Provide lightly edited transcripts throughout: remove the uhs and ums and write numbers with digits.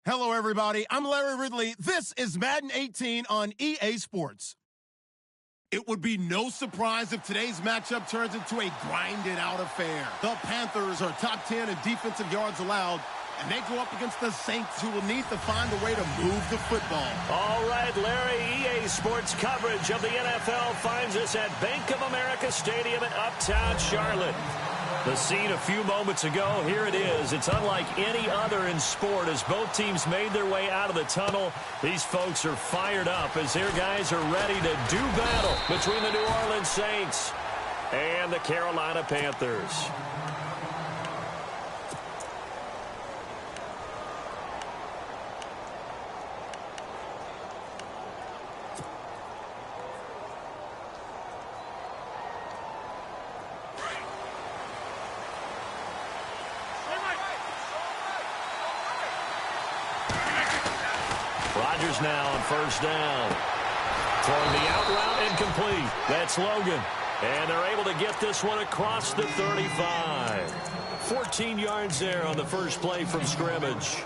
Hello, everybody. I'm Larry Ridley. This is Madden 18 on EA Sports. It would be no surprise if today's matchup turns into a grinded-out affair. The Panthers are top 10 in defensive yards allowed, and they go up against the Saints, who will need to find a way to move the football. All right, Larry, EA Sports coverage of the NFL finds us at Bank of America Stadium in Uptown Charlotte. The scene a few moments ago, here it is. It's unlike any other in sport as both teams made their way out of the tunnel. These folks are fired up as their guys are ready to do battle between the New Orleans Saints and the Carolina Panthers. Rodgers now on first down. Throwing the out route incomplete. That's Logan. And they're able to get this one across the 35. 14 yards there on the first play from scrimmage.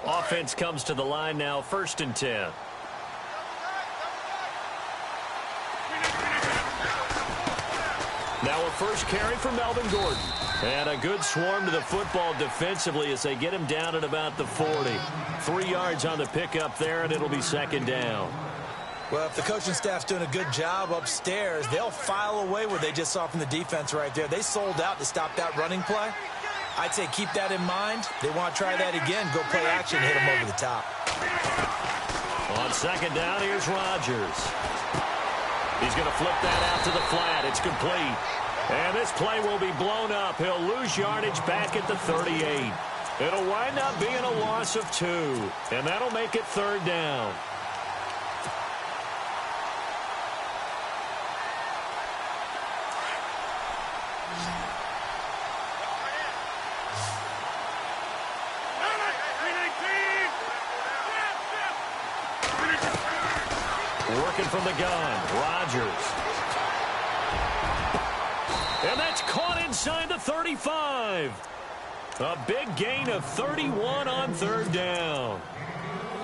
Offense comes to the line now, 1st and 10. Now a first carry for Melvin Gordon. And a good swarm to the football defensively as they get him down at about the 40. 3 yards on the pickup there, and it'll be 2nd down. Well, if the coaching staff's doing a good job upstairs, they'll file away what they just saw from the defense right there. They sold out to stop that running play. I'd say keep that in mind. They want to try that again. Go play action, hit them over the top. On 2nd down, here's Rodgers. He's going to flip that out to the flat. It's complete. And this play will be blown up. He'll lose yardage back at the 38. It'll wind up being a loss of 2. And that'll make it 3rd down. Working from the gun, Rodgers. And that's caught inside the 35. A big gain of 31 on 3rd down.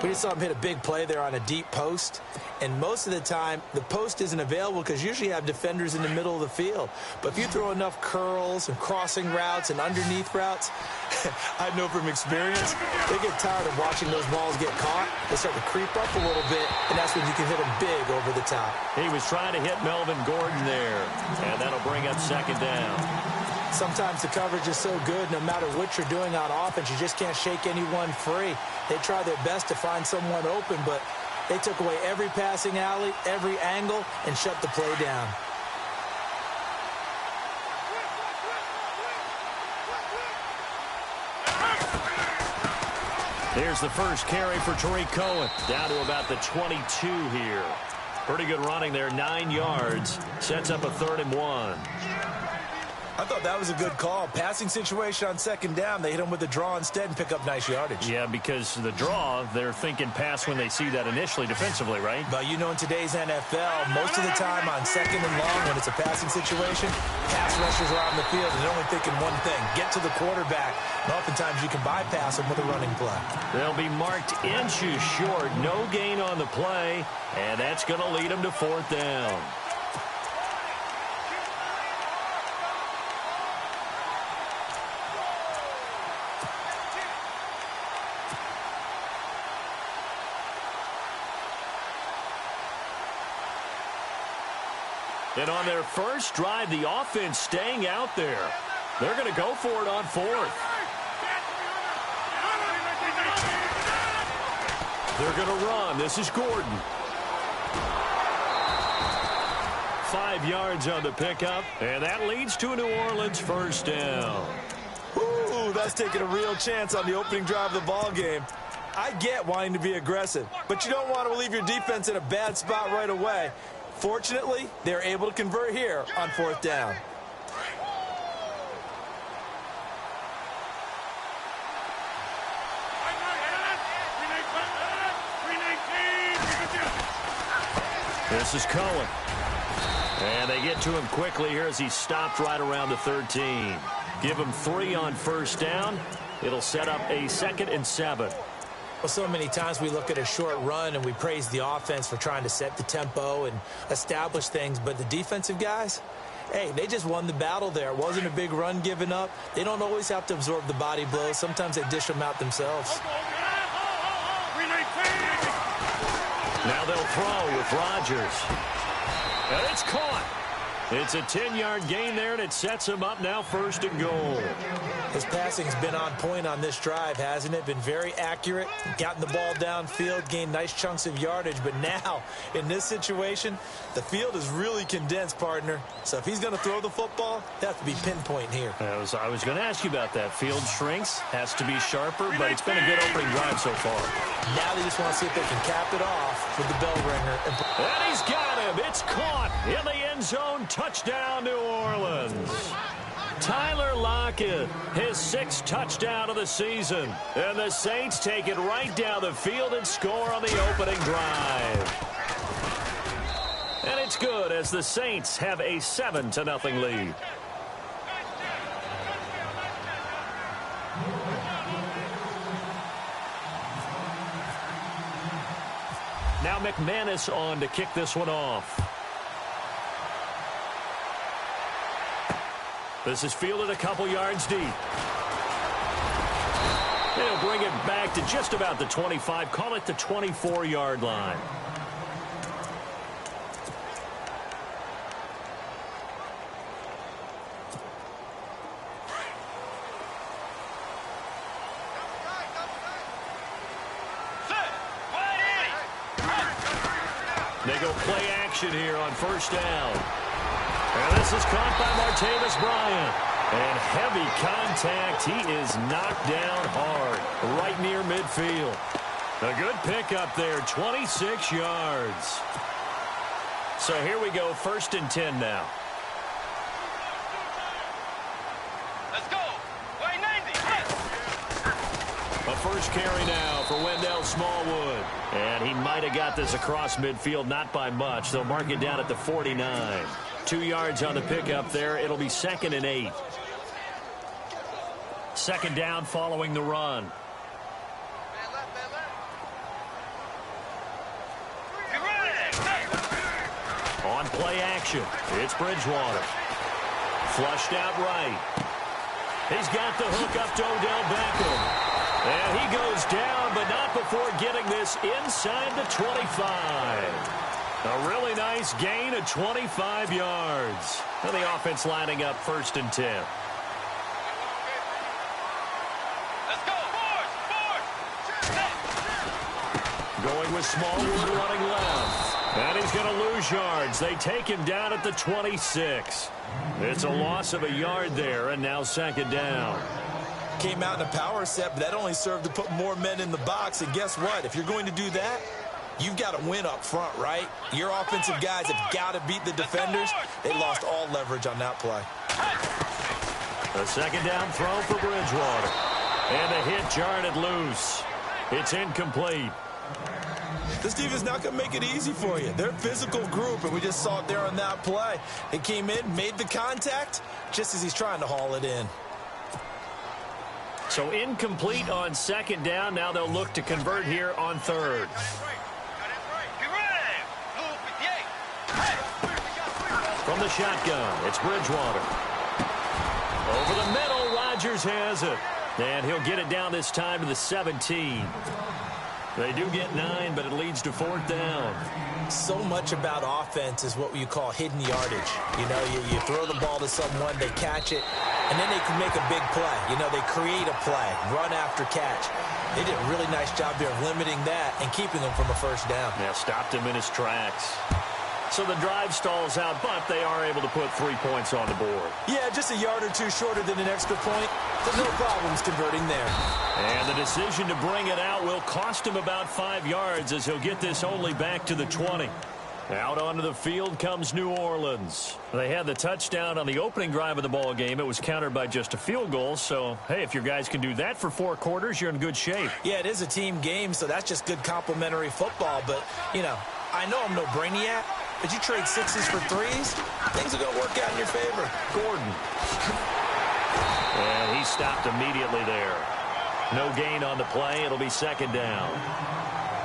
We just saw him hit a big play there on a deep post. And most of the time, the post isn't available because usually you have defenders in the middle of the field. But if you throw enough curls and crossing routes and underneath routes, I know from experience, they get tired of watching those balls get caught. They start to creep up a little bit, and that's when you can hit them big over the top. He was trying to hit Melvin Gordon there, and that'll bring up 2nd down. Sometimes the coverage is so good, no matter what you're doing on offense, you just can't shake anyone free. They try their best to find someone open, but they took away every passing alley, every angle, and shut the play down. Here's the first carry for Tariq Cohen. Down to about the 22 here. Pretty good running there, 9 yards. Sets up a 3rd and 1. I thought that was a good call. Passing situation on 2nd down. They hit him with the draw instead and pick up nice yardage. Yeah, because the draw, they're thinking pass when they see that initially defensively, right? But you know in today's NFL, most of the time on 2nd and long when it's a passing situation, pass rushers are out in the field and they're only thinking one thing, get to the quarterback. And oftentimes you can bypass them with a running play. They'll be marked inches short. No gain on the play, and that's going to lead them to 4th down. And on their first drive, the offense staying out there. They're going to go for it on 4th. They're going to run. This is Gordon. 5 yards on the pickup, and that leads to a New Orleans 1st down. Ooh, that's taking a real chance on the opening drive of the ball game. I get wanting to be aggressive, but you don't want to leave your defense in a bad spot right away. Fortunately, they're able to convert here on 4th down. This is Cohen. And they get to him quickly here as he stopped right around the 13. Give him 3 on first down. It'll set up a 2nd and 7. Well, so many times we look at a short run and we praise the offense for trying to set the tempo and establish things, but the defensive guys, hey, they just won the battle there. It wasn't a big run given up. They don't always have to absorb the body blows. Sometimes they dish them out themselves. Now they'll throw with Rodgers. And it's caught. It's a 10-yard gain there, and it sets him up now 1st and goal. His passing's been on point on this drive, hasn't it? Been very accurate, gotten the ball downfield, gained nice chunks of yardage. But now, in this situation, the field is really condensed, partner. So if he's going to throw the football, they have to be pinpoint here. I was going to ask you about that. Field shrinks, has to be sharper, but it's been a good opening drive so far. Now they just want to see if they can cap it off with the bell ringer. And he's got him. It's caught in the end zone. Touchdown, New Orleans. Tyler Lockett, his 6th touchdown of the season. And the Saints take it right down the field and score on the opening drive. And it's good as the Saints have a 7-0 lead. Now McManus on to kick this one off. This is fielded a couple yards deep. He'll bring it back to just about the 25. Call it the 24-yard line. They go play action here on 1st down. And this is caught by Martavis Bryant. And heavy contact. He is knocked down hard right near midfield. A good pickup there, 26 yards. So here we go, 1st and 10 now. Let's go. Way 90. A first carry now for Wendell Smallwood. And he might have got this across midfield, not by much. They'll mark it down at the 49. 2 yards on the pickup there. It'll be 2nd and 8. 2nd down following the run. On play action, it's Bridgewater. Flushed out right. He's got the hook up to Odell Beckham. And he goes down, but not before getting this inside the 25. A really nice gain of 25 yards. And the offense lining up 1st and 10. Let's go. Going with Smallwood running left. And he's going to lose yards. They take him down at the 26. It's a loss of a yard there, and now 2nd down. Came out in a power set, but that only served to put more men in the box. And guess what? If you're going to do that, you've got to win up front, right? Your offensive guys have got to beat the defenders. They lost all leverage on that play. A 2nd down throw for Bridgewater. And the hit jarred it loose. It's incomplete. This defense not going to make it easy for you. They're a physical group, and we just saw it there on that play. They came in, made the contact, just as he's trying to haul it in. So incomplete on 2nd down. Now they'll look to convert here on 3rd. From the shotgun, it's Bridgewater. Over the middle, Rodgers has it. And he'll get it down this time to the 17. They do get 9, but it leads to 4th down. So much about offense is what you call hidden yardage. You know, you throw the ball to someone, they catch it, and then they can make a big play. You know, they create a play, run after catch. They did a really nice job there of limiting that and keeping him from a 1st down. Yeah, stopped him in his tracks. So the drive stalls out, but they are able to put 3 points on the board. Yeah, just a yard or two shorter than an extra point, but no problems converting there. And the decision to bring it out will cost him about 5 yards as he'll get this only back to the 20. Out onto the field comes New Orleans. They had the touchdown on the opening drive of the ball game. It was countered by just a field goal. So, hey, if your guys can do that for 4 quarters, you're in good shape. Yeah, it is a team game, so that's just good complimentary football. But, you know, I know I'm no brainiac, But you trade sixes for threes, things are going to work out in your favor. Gordon. And he stopped immediately there. No gain on the play. It'll be second down.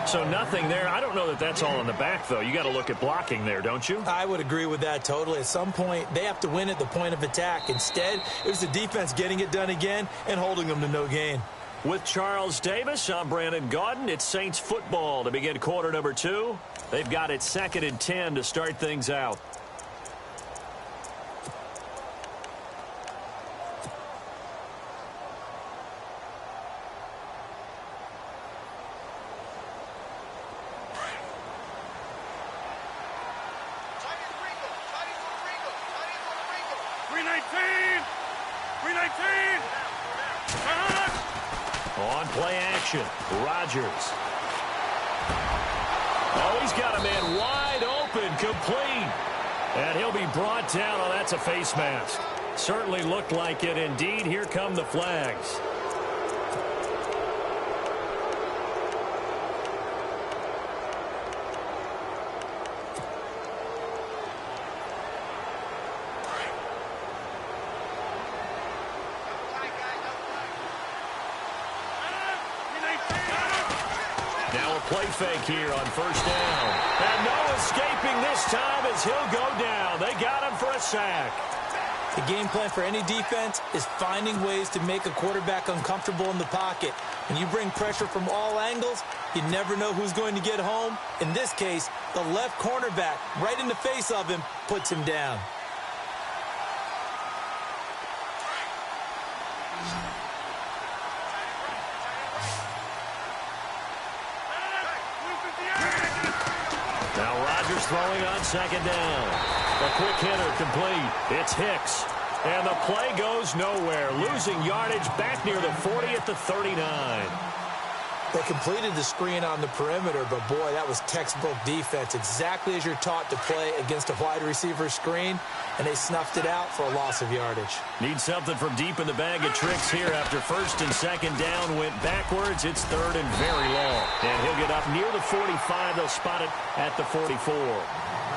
So nothing there. I don't know that that's all in the back, though. You got to look at blocking there, don't you? I would agree with that totally. At some point, they have to win at the point of attack. Instead, it was the defense getting it done again and holding them to no gain. With Charles Davis, I'm Brandon Gaudin. It's Saints football to begin quarter number 2. They've got it 2nd and 10 to start things out. On play action, Rodgers. Oh, he's got a man wide open, complete. And he'll be brought down. Oh, that's a face mask. Certainly looked like it. Indeed, here come the flags. Play fake here on first down. And no escaping this time as he'll go down. They got him for a sack. The game plan for any defense is finding ways to make a quarterback uncomfortable in the pocket. When you bring pressure from all angles, you never know who's going to get home. In this case, the left cornerback, right in the face of him, puts him down. Throwing on second down. A quick hitter complete. It's Hicks. And the play goes nowhere. Losing yardage back near the 40 at the 39. They completed the screen on the perimeter, but boy, that was textbook defense. Exactly as you're taught to play against a wide receiver screen, and they snuffed it out for a loss of yardage. Need something from deep in the bag of tricks here after first and second down went backwards. It's 3rd and very long. And he'll get up near the 45. They'll spot it at the 44.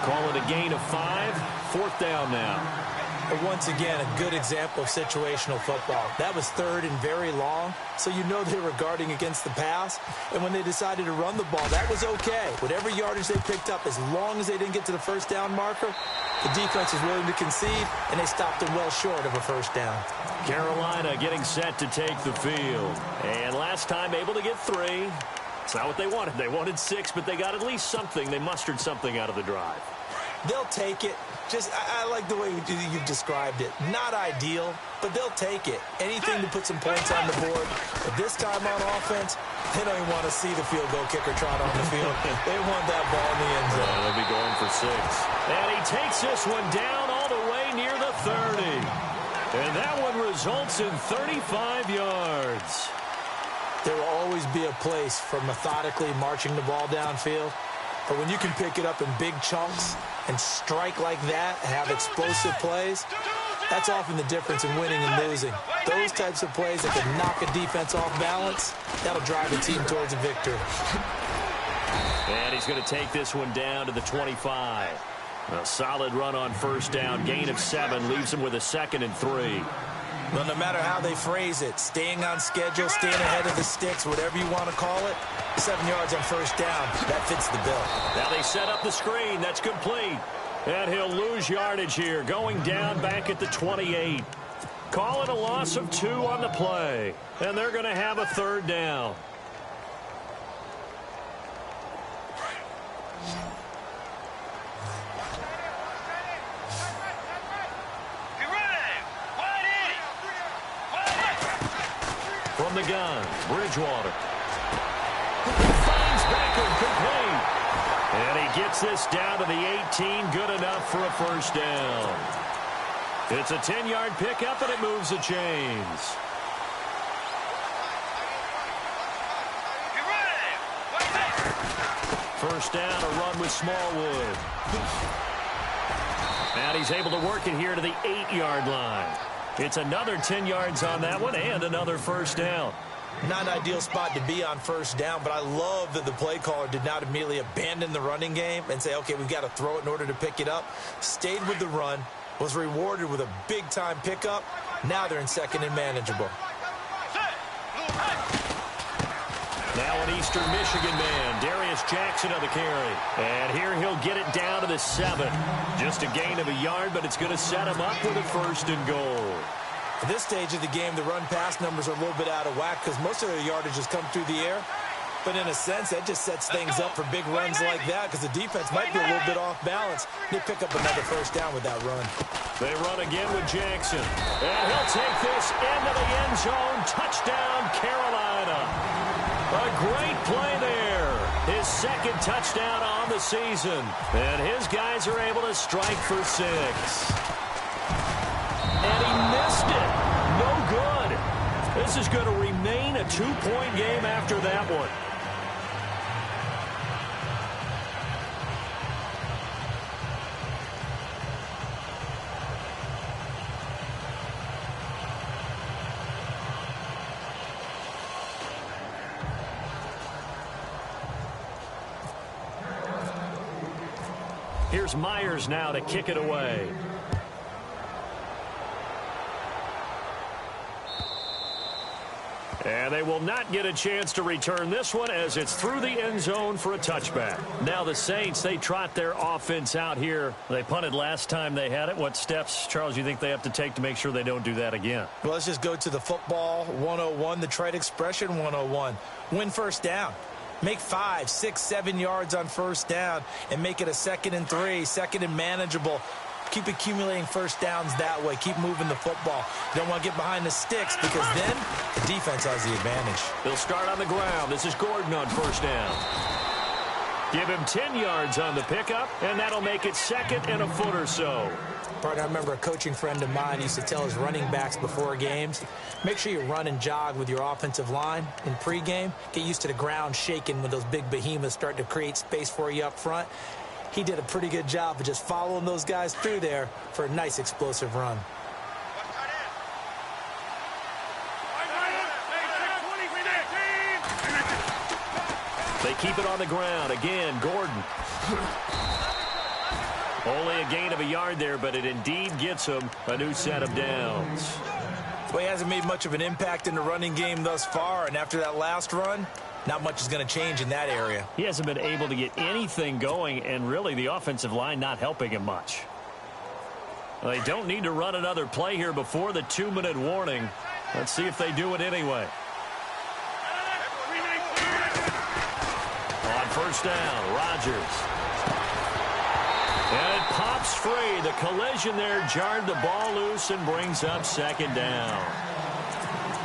Call it a gain of 5. 4th down now. But once again, a good example of situational football. That was 3rd and very long, so you know they were guarding against the pass. And when they decided to run the ball, that was okay. Whatever yardage they picked up, as long as they didn't get to the first down marker, the defense was willing to concede, and they stopped them well short of a first down. Carolina getting set to take the field. And last time able to get 3. It's not what they wanted. They wanted 6, but they got at least something. They mustered something out of the drive. They'll take it. I like the way you've described it. Not ideal, but they'll take it. Anything to put some points on the board. But this time on offense, they don't even want to see the field goal kicker trot on the field. They want that ball in the end zone. They'll be going for 6. And he takes this one down all the way near the 30. And that one results in 35 yards. There will always be a place for methodically marching the ball downfield. But when you can pick it up in big chunks and strike like that and have explosive plays, that's often the difference in winning and losing. Those types of plays that can knock a defense off balance, that'll drive a team towards a victory. And he's going to take this one down to the 25. A solid run on first down, gain of 7, leaves him with a 2nd and 3. Well, no matter how they phrase it, staying on schedule, staying ahead of the sticks, whatever you want to call it, 7 yards on first down, that fits the bill. Now they set up the screen. That's complete. And he'll lose yardage here, going down back at the 28. Call it a loss of 2 on the play. And they're going to have a 3rd down. From the gun, Bridgewater. Finds Beckham complete. And he gets this down to the 18. Good enough for a first down. It's a 10-yard pickup, and it moves the chains. First down, a run with Smallwood. And he's able to work it here to the 8-yard line. It's another 10 yards on that one and another first down. Not an ideal spot to be on first down, but I love that the play caller did not immediately abandon the running game and say, okay, we've got to throw it in order to pick it up. Stayed with the run, was rewarded with a big-time pickup. Now they're in second and manageable. Now an Eastern Michigan man, Darius Jackson on the carry. And here he'll get it down to the 7. Just a gain of a yard, but it's going to set him up with a 1st and goal. At this stage of the game, the run-pass numbers are a little bit out of whack because most of their yardage has come through the air. But in a sense, that just sets things up for big runs like that because the defense might be a little bit off balance. They pick up another 1st down with that run. They run again with Jackson. And he'll take this into the end zone. Touchdown, Carolina. A great play there. His 2nd touchdown on the season. And his guys are able to strike for 6. And he missed it. No good. This is going to remain a 2-point game after that one. Here's Myers now to kick it away. And they will not get a chance to return this one as it's through the end zone for a touchback. Now the Saints, they trot their offense out here. They punted last time they had it. What steps, Charles, you think they have to take to make sure they don't do that again? Well, let's just go to the football 101, the trade expression 101. Win first down. Make 5, 6, 7 yards on first down and make it a 2nd and 3, 2nd and manageable. Keep accumulating first downs that way. Keep moving the football. You don't want to get behind the sticks because then the defense has the advantage. They'll start on the ground. This is Gordon on first down. Give him 10 yards on the pickup, and that'll make it 2nd and a foot or so. Partner, I remember a coaching friend of mine used to tell his running backs before games, make sure you run and jog with your offensive line in pregame. Get used to the ground shaking when those big behemoths start to create space for you up front. He did a pretty good job of just following those guys through there for a nice explosive run. They keep it on the ground. Again, Gordon. Only a gain of a yard there, but it indeed gets him a new set of downs. Well, he hasn't made much of an impact in the running game thus far, and after that last run, not much is going to change in that area. He hasn't been able to get anything going, and really the offensive line not helping him much. Well, they don't need to run another play here before the 2-minute warning. Let's see if they do it anyway. On first down, Rodgers. And it pops free. The collision there jarred the ball loose and brings up 2nd down.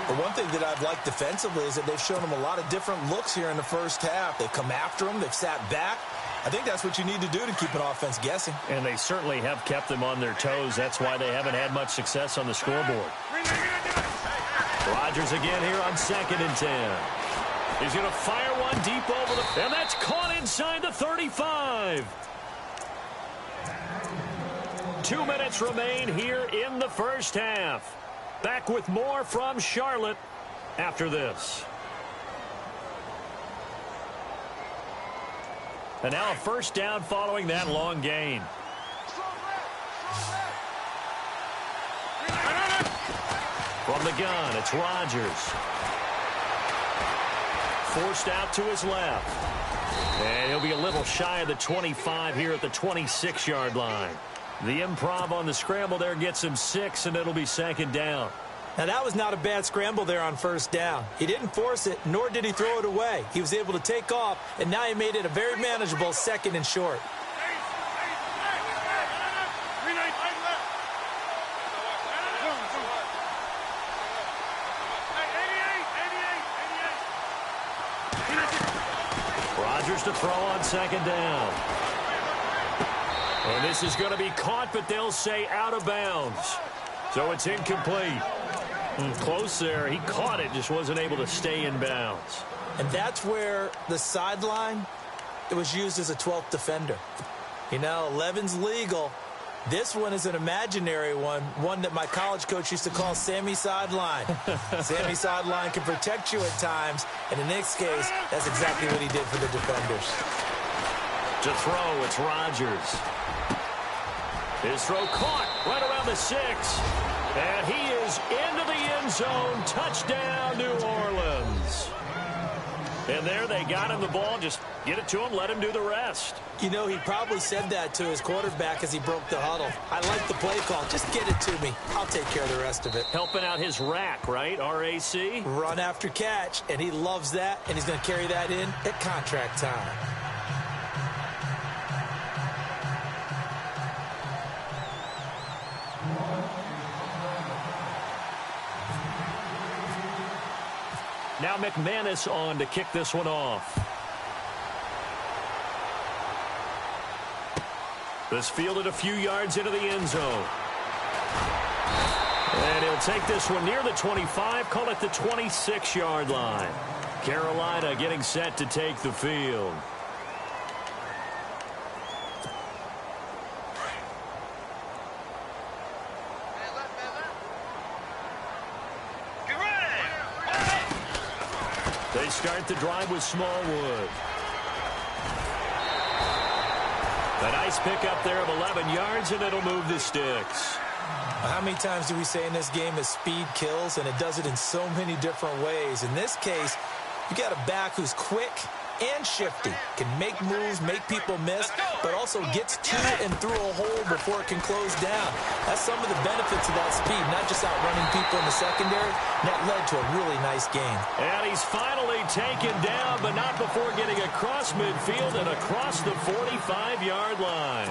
But one thing that I've liked defensively is that they've shown them a lot of different looks here in the first half. They've come after them. They've sat back. I think that's what you need to do to keep an offense guessing. And they certainly have kept them on their toes. That's why they haven't had much success on the scoreboard. Rodgers again here on 2nd and 10. He's going to fire one deep over the... And that's caught inside the 35. 2 minutes remain here in the first half. Back with more from Charlotte after this. And now a first down following that long gain. From the gun, it's Rodgers. Forced out to his left. And he'll be a little shy of the 25 here at the 26-yard line. The improv on the scramble there gets him 6, and it'll be 2nd down. Now, that was not a bad scramble there on first down. He didn't force it, nor did he throw it away. He was able to take off, and now he made it a very manageable 2nd and short. Rodgers to throw on 2nd down. And this is going to be caught, but they'll say out of bounds. So it's incomplete. Close there. He caught it, just wasn't able to stay in bounds. And that's where the sideline, it was used as a 12th defender. You know, 11's legal, This one is an imaginary one that my college coach used to call Sammy Sideline. Sammy Sideline can protect you at times, and in this case, that's exactly what he did for the defenders. To throw, it's Rodgers. His throw caught right around the 6. And he is into the end zone. Touchdown, New Orleans. And there they got him the ball. Just get it to him, let him do the rest. You know, he probably said that to his quarterback as he broke the huddle. I like the play call. Just get it to me. I'll take care of the rest of it. Helping out his rack, right? R-A-C? Run after catch, and he loves that, and he's going to carry that in at contract time. Now McManus on to kick this one off. This fielded a few yards into the end zone. And he'll take this one near the 25, call it the 26-yard line. Carolina getting set to take the field. They start the drive with Smallwood. A nice pickup there of 11 yards, and it'll move the sticks. How many times do we say in this game that speed kills, and it does it in so many different ways? In this case, you got a back who's quick and shifty, can make moves, make people miss, but also gets to and through a hole before it can close down. That's some of the benefits of that speed, not just outrunning people in the secondary. That led to a really nice game. And he's finally taken down, but not before getting across midfield and across the 45-yard line.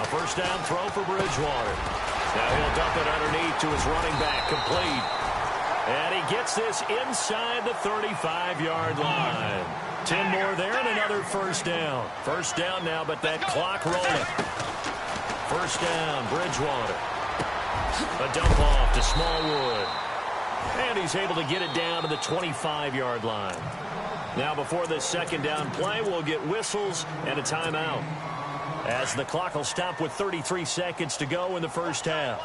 First down throw for Bridgewater. Now he'll dump it underneath to his running back, complete. And he gets this inside the 35-yard line. 10 more there and another first down. First down now, but that clock rolling. First down, Bridgewater. A dump off to Smallwood. And he's able to get it down to the 25-yard line. Now before this second down play, we'll get whistles and a timeout, as the clock will stop with 33 seconds to go in the first half.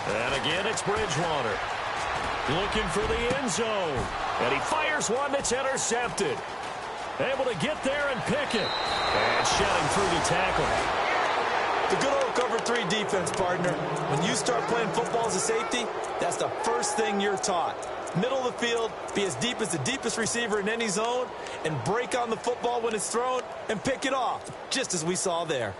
And again, it's Bridgewater looking for the end zone. And he fires one that's intercepted. Able to get there and pick it. And shedding through the tackle. The good old cover 3 defense, partner. When you start playing football as a safety, that's the first thing you're taught. Middle of the field, be as deep as the deepest receiver in any zone, and break on the football when it's thrown and pick it off, just as we saw there.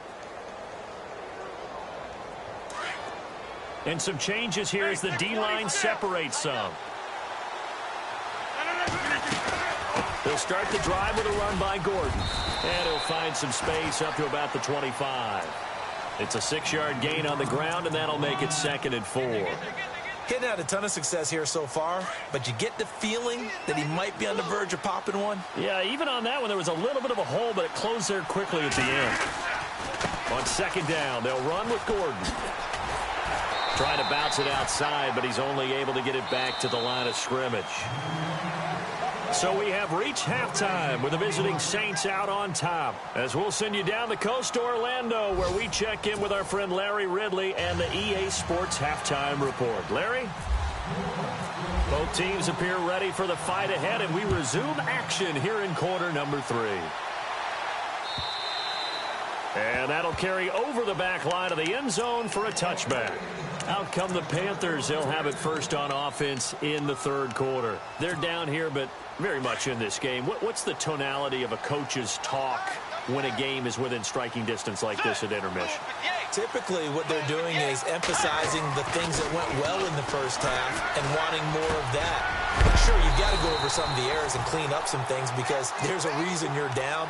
And some changes here as the D-line separates some. He'll start the drive with a run by Gordon. And he'll find some space up to about the 25. It's a 6-yard gain on the ground, and that'll make it 2nd and 4. Hitting had a ton of success here so far, but you get the feeling that he might be on the verge of popping one. Yeah, even on that one, there was a little bit of a hole, but it closed there quickly at the end. On 2nd down, they'll run with Gordon. Trying to bounce it outside, but he's only able to get it back to the line of scrimmage. So we have reached halftime with the visiting Saints out on top, as we'll send you down the coast to Orlando, where we check in with our friend Larry Ridley and the EA Sports Halftime Report. Larry? Both teams appear ready for the fight ahead, and we resume action here in quarter number 3. And that'll carry over the back line of the end zone for a touchback. Out come the Panthers. They'll have it first on offense in the 3rd quarter. They're down here, but very much in this game. What's the tonality of a coach's talk when a game is within striking distance like this at intermission? Typically, what they're doing is emphasizing the things that went well in the first half and wanting more of that. Sure, you've got to go over some of the errors and clean up some things because there's a reason you're down.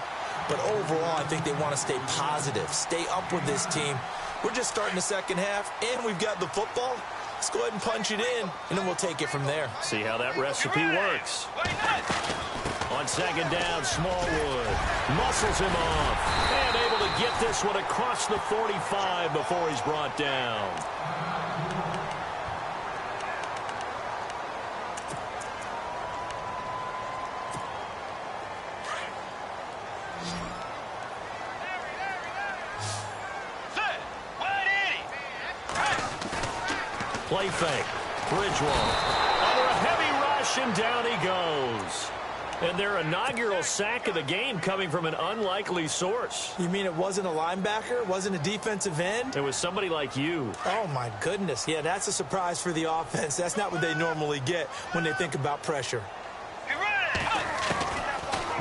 But overall, I think they want to stay positive, stay up with this team. We're just starting the second half, and we've got the football. Let's go ahead and punch it in, and then we'll take it from there. See how that recipe works. On second down, Smallwood muscles him off and able to get this one across the 45 before he's brought down. Play fake. Bridgewater under a heavy rush, and down he goes. And their inaugural sack of the game coming from an unlikely source. You mean it wasn't a linebacker? It wasn't a defensive end? It was somebody like you. Oh, my goodness. Yeah, that's a surprise for the offense. That's not what they normally get when they think about pressure.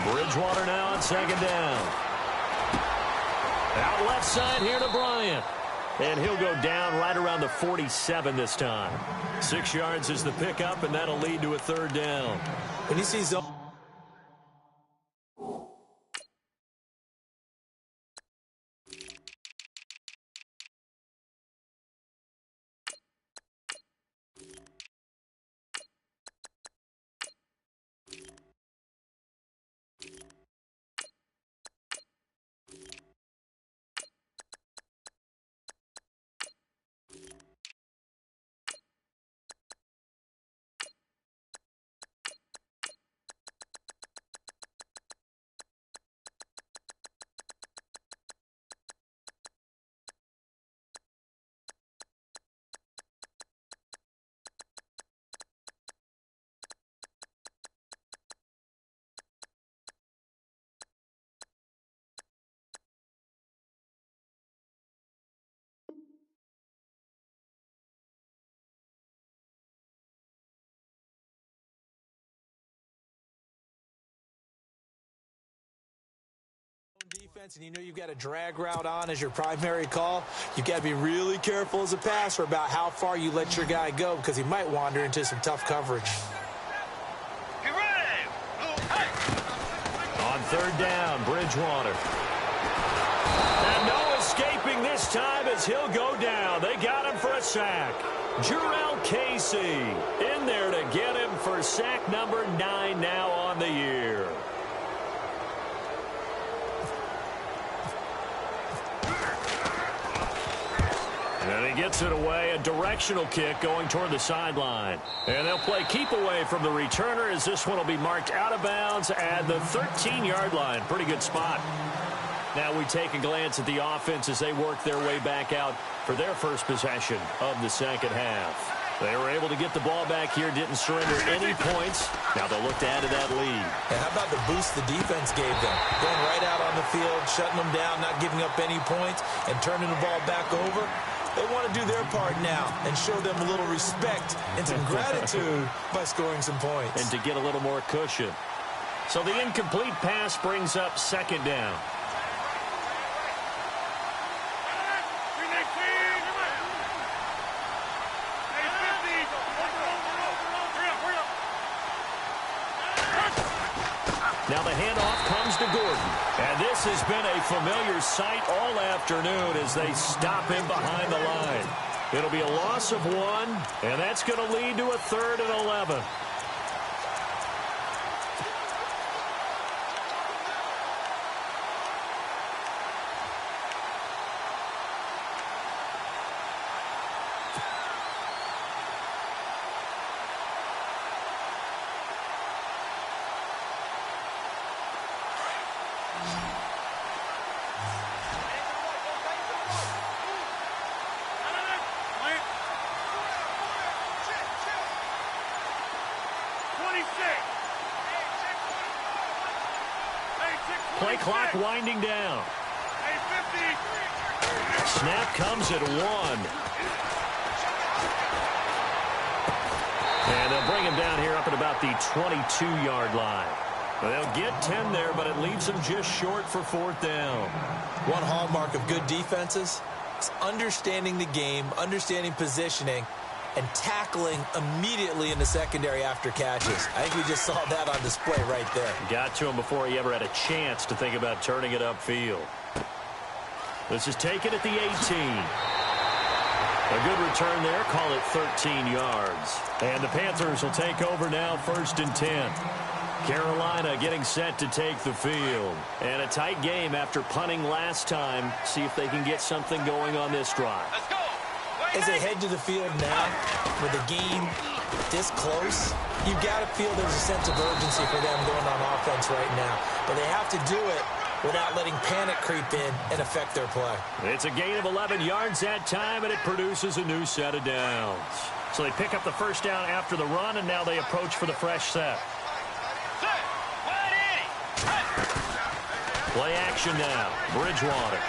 Bridgewater now on second down. Out left side here to Bryant. And he'll go down right around the 47 this time. 6 yards is the pickup, and that'll lead to a third down. When you see zone... defense and you know you've got a drag route on as your primary call, you've got to be really careful as a passer about how far you let your guy go because he might wander into some tough coverage. On third down, Bridgewater. And no escaping this time as he'll go down. They got him for a sack. Jurrell Casey in there to get him for sack number 9 now on the year. And he gets it away, a directional kick going toward the sideline. And they'll play keep away from the returner as this one will be marked out of bounds at the 13-yard line. Pretty good spot. Now we take a glance at the offense as they work their way back out for their first possession of the second half. They were able to get the ball back here, didn't surrender any points. Now they'll look to add to that lead. And how about the boost the defense gave them? Going right out on the field, shutting them down, not giving up any points, and turning the ball back over. They want to do their part now and show them a little respect and some gratitude by scoring some points. And to get a little more cushion. So the incomplete pass brings up second down. Now the handoff comes to Gordon. And this has been a familiar sight all afternoon as they stop him behind the line. It'll be a loss of 1, and that's going to lead to a 3rd and 11. Play clock winding down. Snap comes at 1. And they'll bring him down here up at about the 22-yard line. They'll get 10 there, but it leaves them just short for 4th down. One hallmark of good defenses is understanding the game, understanding positioning, and tackling immediately in the secondary after catches. I think we just saw that on display right there. Got to him before he ever had a chance to think about turning it upfield. This is taken at the 18. A good return there. Call it 13 yards. And the Panthers will take over now 1st and 10. Carolina getting set to take the field. And a tight game after punting last time. See if they can get something going on this drive. Let's go. As they head to the field now, with the game this close, you've got to feel there's a sense of urgency for them going on offense right now. But they have to do it without letting panic creep in and affect their play. It's a gain of 11 yards that time, and it produces a new set of downs. So they pick up the first down after the run, and now they approach for the fresh set. Play action now. Bridgewater.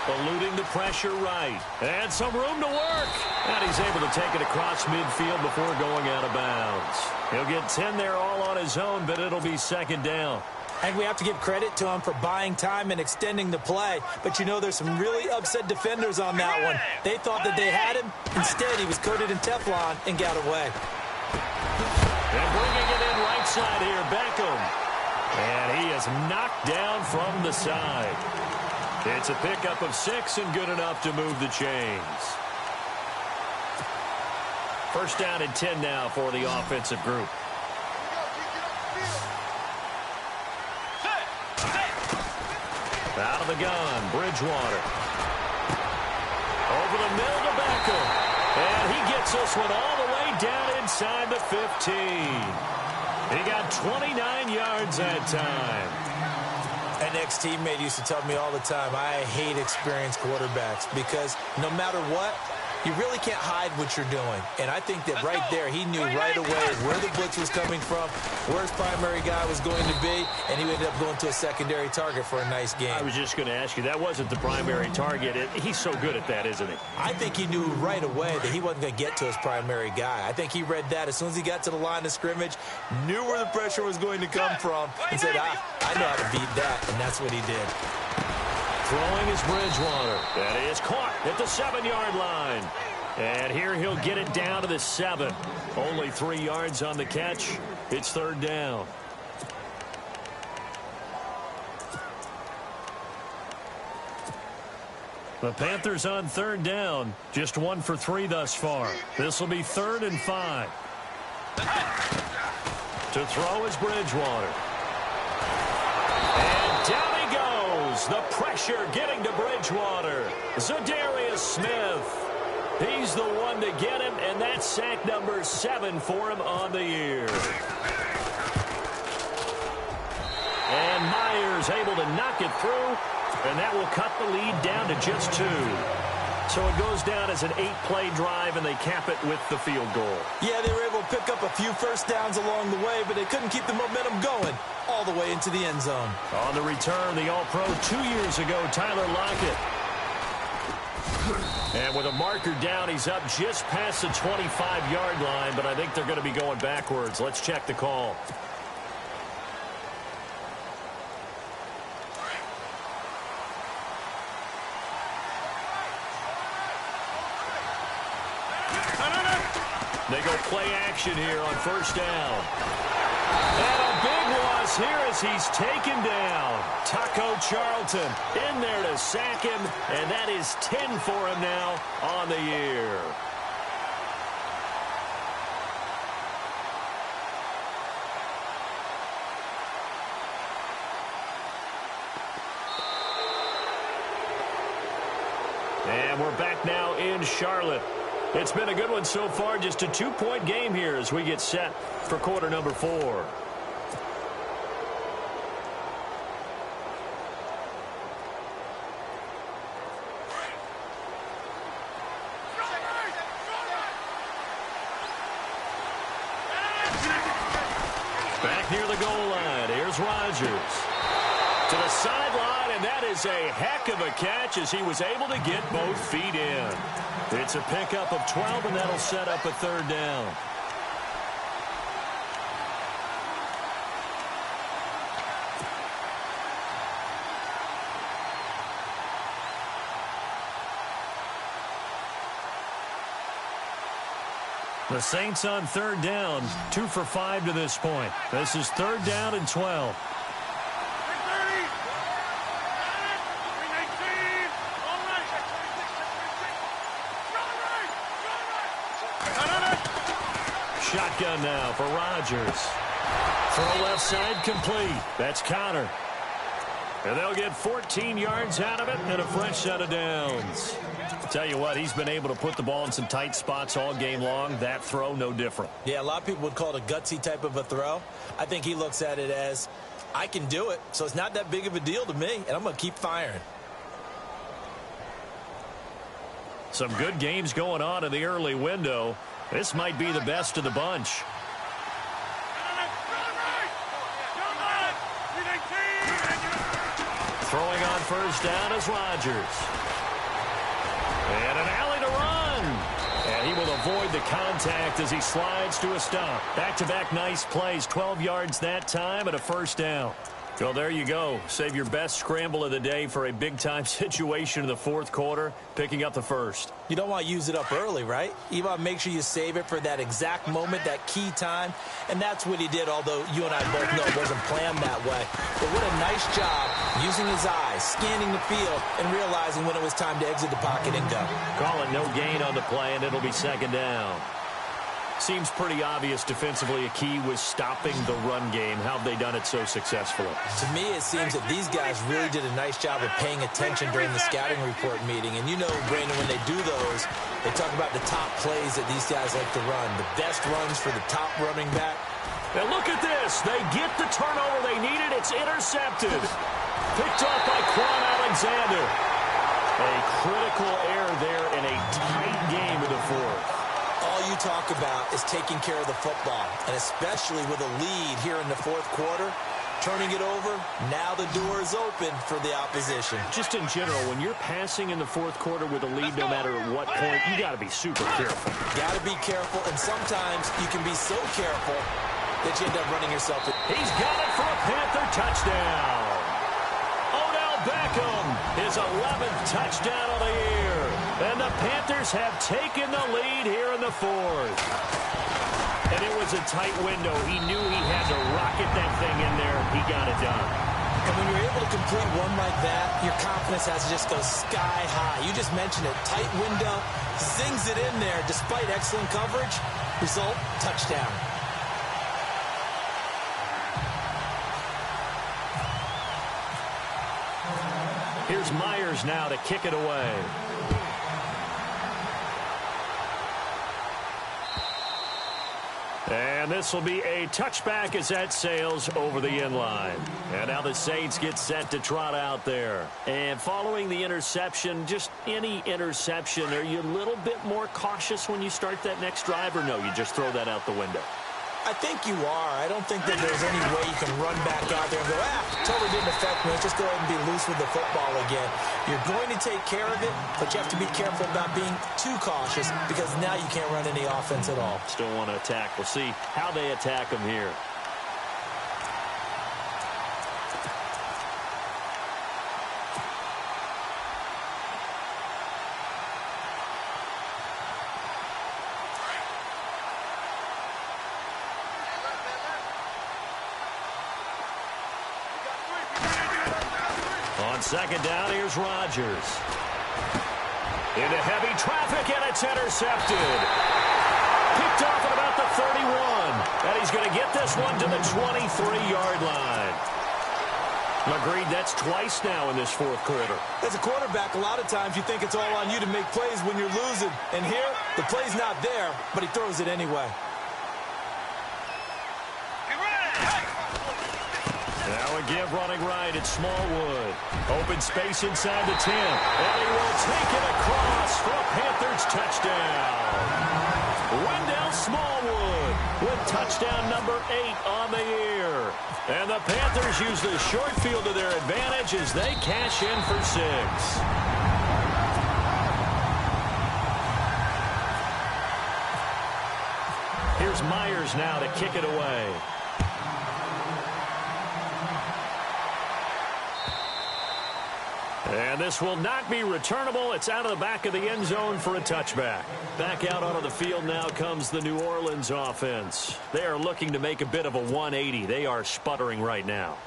Eluding the pressure right. And some room to work. And he's able to take it across midfield before going out of bounds. He'll get 10 there all on his own, but it'll be second down. And we have to give credit to him for buying time and extending the play. But, you know, there's some really upset defenders on that one. They thought that they had him. Instead, he was coated in Teflon and got away. And bringing it in right side here, Beckham. And he is knocked down from the side. It's a pickup of 6 and good enough to move the chains. First down and 10 now for the offensive group. Out of the gun, Bridgewater. Over the middle to Beckham. And he gets this one all the way down inside the 15. He got 29 yards that time. An ex-teammate used to tell me all the time, I hate experienced quarterbacks because no matter what, you really can't hide what you're doing. And I think that right there, he knew right away where the blitz was coming from, where his primary guy was going to be, and he ended up going to a secondary target for a nice game. I was just going to ask you, that wasn't the primary target. He's so good at that, isn't he? I think he knew right away that he wasn't going to get to his primary guy. I think he read that as soon as he got to the line of scrimmage, knew where the pressure was going to come from, and said, I know how to beat that, and that's what he did. Throwing is Bridgewater. That is caught at the 7-yard line. And here he'll get it down to the 7. Only 3 yards on the catch. It's third down. The Panthers on third down. Just 1 for 3 thus far. This will be 3rd and 5. To throw is Bridgewater. And down he goes. The pressure getting to Bridgewater. Zadarius Smith. He's the one to get him, and that's sack number 7 for him on the year. And Myers able to knock it through, and that will cut the lead down to just 2. So it goes down as an 8-play drive, and they cap it with the field goal. Yeah, they were able to pick up a few first downs along the way, but they couldn't keep the momentum going all the way into the end zone. On the return, the All-Pro 2 years ago, Tyler Lockett. And with a marker down, he's up just past the 25-yard line, but I think they're going to be going backwards. Let's check the call. They go play action here on first down. And a big loss here as he's taken down. Taco Charlton in there to sack him, and that is 10 for him now on the year. And we're back now in Charlotte. It's been a good one so far, just a 2-point game here as we get set for quarter number 4. Back near the goal line, here's Rodgers. To the sideline, and that is a heck of a catch as he was able to get both feet in. It's a pickup of 12, and that'll set up a third down. The Saints on third down, 2 for 5 to this point. This is third down and 12. Shotgun now for Rodgers. Throw left side complete. That's Connor. And they'll get 14 yards out of it and a fresh set of downs. Tell you what, he's been able to put the ball in some tight spots all game long. That throw, no different. Yeah, a lot of people would call it a gutsy type of a throw. I think he looks at it as, I can do it, so it's not that big of a deal to me, and I'm going to keep firing. Some good games going on in the early window. This might be the best of the bunch. Throwing on first down is Rodgers. And an alley to run. And he will avoid the contact as he slides to a stop. Back-to-back nice plays. 12 yards that time and a first down. Well, there you go. Save your best scramble of the day for a big-time situation in the fourth quarter, picking up the first. You don't want to use it up early, right? You want to make sure you save it for that exact moment, that key time. And that's what he did, although you and I both know it wasn't planned that way. But what a nice job using his eyes, scanning the field, and realizing when it was time to exit the pocket and go. Call it no gain on the play, and it'll be second down. Seems pretty obvious defensively a key was stopping the run game. How have they done it so successfully? To me, it seems that these guys really did a nice job of paying attention during the scouting report meeting. And you know, Brandon, when they do those, they talk about the top plays that these guys like to run, the best runs for the top running back. And look at this. They get the turnover they needed. It's intercepted. Picked off by Quan Alexander. A critical error there in a tight game in the fourth. All you talk about is taking care of the football, and especially with a lead here in the fourth quarter, turning it over, now the door is open for the opposition. Just in general, when you're passing in the fourth quarter with a lead, no matter at what point, you got to be super careful. Got to be careful, and sometimes you can be so careful that you end up running yourself. He's got it for a Panther touchdown. Odell Beckham, his 11th touchdown of the year. And the Panthers have taken the lead here in the fourth. And it was a tight window. He knew he had to rocket that thing in there. He got it done. And when you're able to complete one like that, your confidence has to just go sky high. You just mentioned it. Tight window, zings it in there despite excellent coverage. Result, touchdown. Here's Myers now to kick it away. And this will be a touchback as that sails over the end line. And now the Saints get set to trot out there. And following the interception, just any interception, are you a little bit more cautious when you start that next drive, or no, you just throw that out the window? I think you are. I don't think that there's any way you can run back out there and go, totally didn't affect me. Let's just go ahead and be loose with the football again. You're going to take care of it, but you have to be careful about being too cautious because now you can't run any offense at all. Still want to attack. We'll see how they attack them here. On second down, here's Rodgers. Into heavy traffic, and it's intercepted. Picked off at about the 31. And he's going to get this one to the 23-yard line. Agreed, that's twice now in this fourth quarter. As a quarterback, a lot of times you think it's all on you to make plays when you're losing. And here, the play's not there, but he throws it anyway. Now a give running right at Smallwood. Open space inside the 10. And he will take it across for a Panthers touchdown. Wendell Smallwood with touchdown number 8 on the year. And the Panthers use the short field to their advantage as they cash in for 6. Here's Myers now to kick it away. And this will not be returnable. It's out of the back of the end zone for a touchback. Back out onto the field now comes the New Orleans offense. They are looking to make a bit of a 180. They are sputtering right now.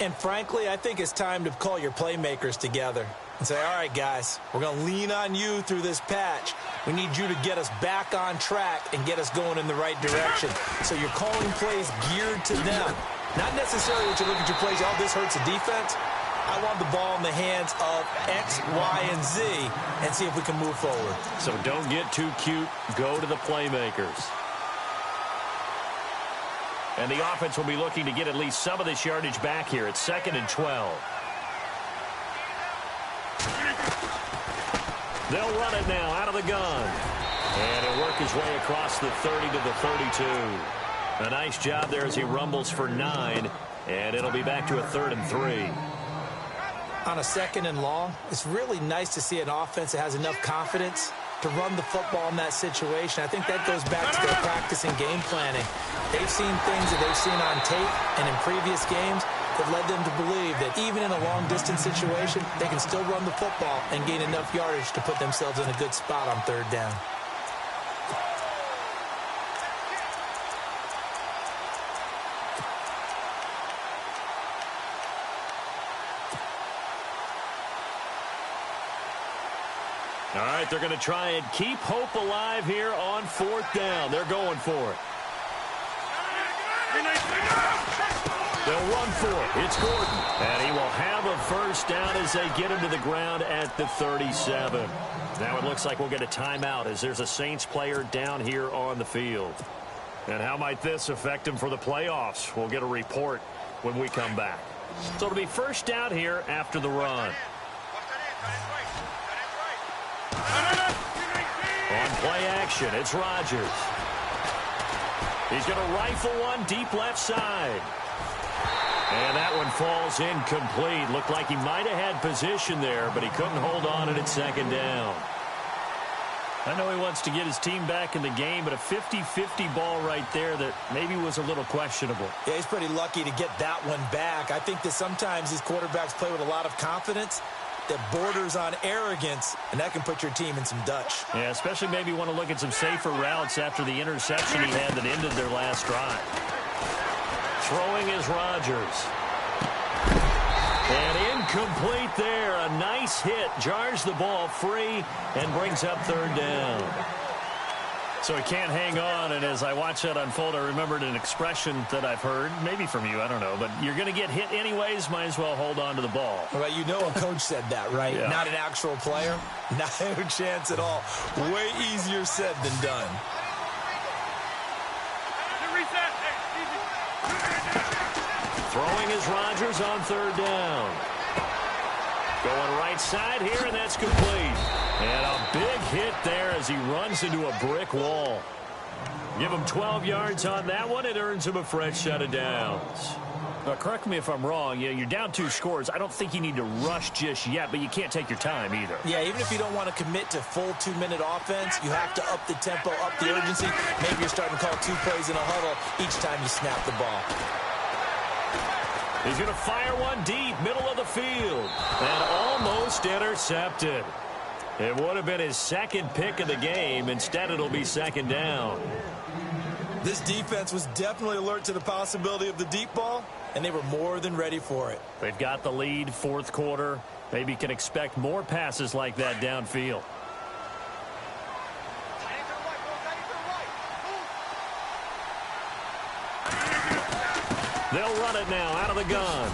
And frankly, I think it's time to call your playmakers together. and say, all right, guys, we're going to lean on you through this patch. We need you to get us back on track and get us going in the right direction. So you're calling plays geared to them. Not necessarily that you look at your plays, oh, this hurts the defense. I want the ball in the hands of X, Y, and Z and see if we can move forward. So don't get too cute. Go to the playmakers. And the offense will be looking to get at least some of this yardage back here. It's 2nd and 12. They'll run it now out of the gun. And he'll work his way across the 30 to the 32. A nice job there as he rumbles for 9. And it'll be back to a 3rd and 3. On a 2nd and long, it's really nice to see an offense that has enough confidence to run the football in that situation. I think that goes back to their practice and game planning. They've seen things that they've seen on tape and in previous games that led them to believe that even in a long-distance situation, they can still run the football and gain enough yardage to put themselves in a good spot on 3rd down. All right, they're going to try and keep hope alive here on 4th down. They're going for it. They'll run for it. It's Gordon. And he will have a 1st down as they get him to the ground at the 37. Now it looks like we'll get a timeout as there's a Saints player down here on the field. And how might this affect him for the playoffs? We'll get a report when we come back. So it'll be 1st down here after the run. On play action, it's Rodgers. He's going to rifle one deep left side. And that one falls incomplete. Looked like he might have had position there, but he couldn't hold on and it's 2nd down. I know he wants to get his team back in the game, but a 50-50 ball right there that maybe was a little questionable. Yeah, he's pretty lucky to get that one back. I think that sometimes these quarterbacks play with a lot of confidence that borders on arrogance, and that can put your team in some Dutch. Yeah, especially maybe want to look at some safer routes after the interception he had that ended their last drive. Throwing is Rodgers. And incomplete there. A nice hit. Jars the ball free and brings up 3rd down. So he can't hang on, and as I watch that unfold, I remembered an expression that I've heard, maybe from you, I don't know, but you're going to get hit anyways, might as well hold on to the ball. Well, you know a coach said that, right? Yeah. Not an actual player. No chance at all. Way easier said than done. Throwing is Rodgers on 3rd down. Going right side here, and that's complete. And a big hit there as he runs into a brick wall. Give him 12 yards on that one. It earns him a fresh set of downs. Now, correct me if I'm wrong. You're down 2 scores. I don't think you need to rush just yet, but you can't take your time either. Yeah, even if you don't want to commit to full 2-minute offense, you have to up the tempo, up the urgency. Maybe you're starting to call 2 plays in a huddle each time you snap the ball. He's going to fire one deep, middle of the field, and almost intercepted. It would have been his 2nd pick of the game. Instead, it'll be 2nd down. This defense was definitely alert to the possibility of the deep ball, and they were more than ready for it. They've got the lead, 4th quarter. Maybe can expect more passes like that downfield. They'll run it now out of the gun.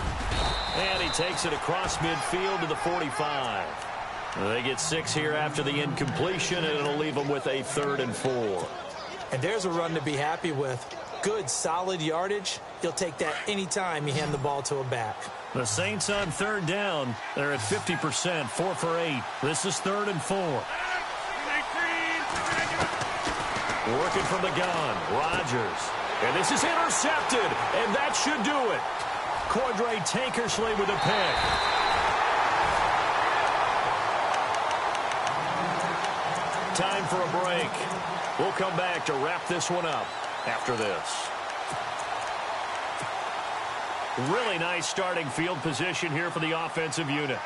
And he takes it across midfield to the 45. They get 6 here after the incompletion, and it'll leave them with a 3rd and 4. And there's a run to be happy with. Good, solid yardage. You'll take that anytime you hand the ball to a back. The Saints on 3rd down. They're at 50%, 4 for 8. This is 3rd and 4. Working from the gun, Rodgers. And this is intercepted, and that should do it. Cordray Tankersley with a pick. Time for a break. We'll come back to wrap this one up after this. Really nice starting field position here for the offensive unit.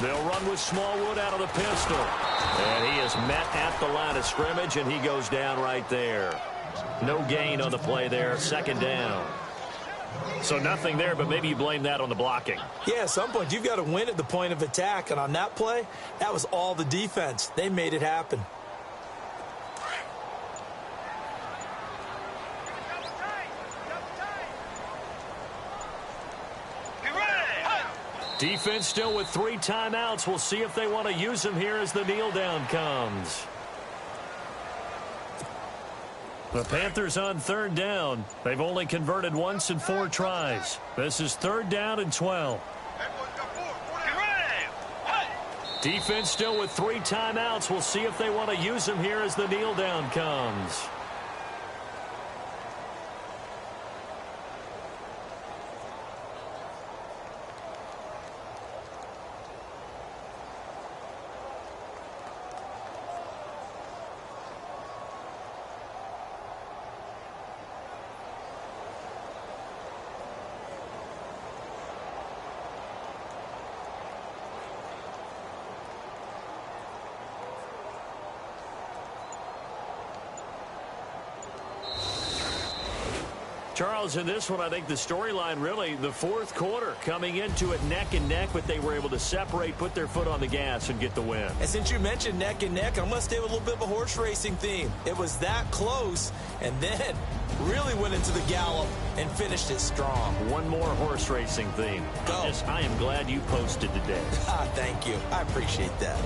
They'll run with Smallwood out of the pistol. And he is met at the line of scrimmage, and he goes down right there. No gain on the play there. Second down. So nothing there, but maybe you blame that on the blocking. Yeah, at some point, you've got to win at the point of attack. And on that play, that was all the defense. They made it happen. Defense still with 3 timeouts. We'll see if they want to use them here as the kneel down comes. The Panthers on 3rd down. They've only converted once in 4 tries. This is 3rd down and 12. Defense still with 3 timeouts. We'll see if they want to use them here as the kneel down comes. Charles, in this one, I think the storyline really, the 4th quarter, coming into it neck and neck, but they were able to separate, put their foot on the gas, and get the win. And since you mentioned neck and neck, I'm going to stay with a little bit of a horse racing theme. It was that close, and then really went into the gallop and finished it strong. One more horse racing theme. Go. I am glad you posted today. Thank you. I appreciate that.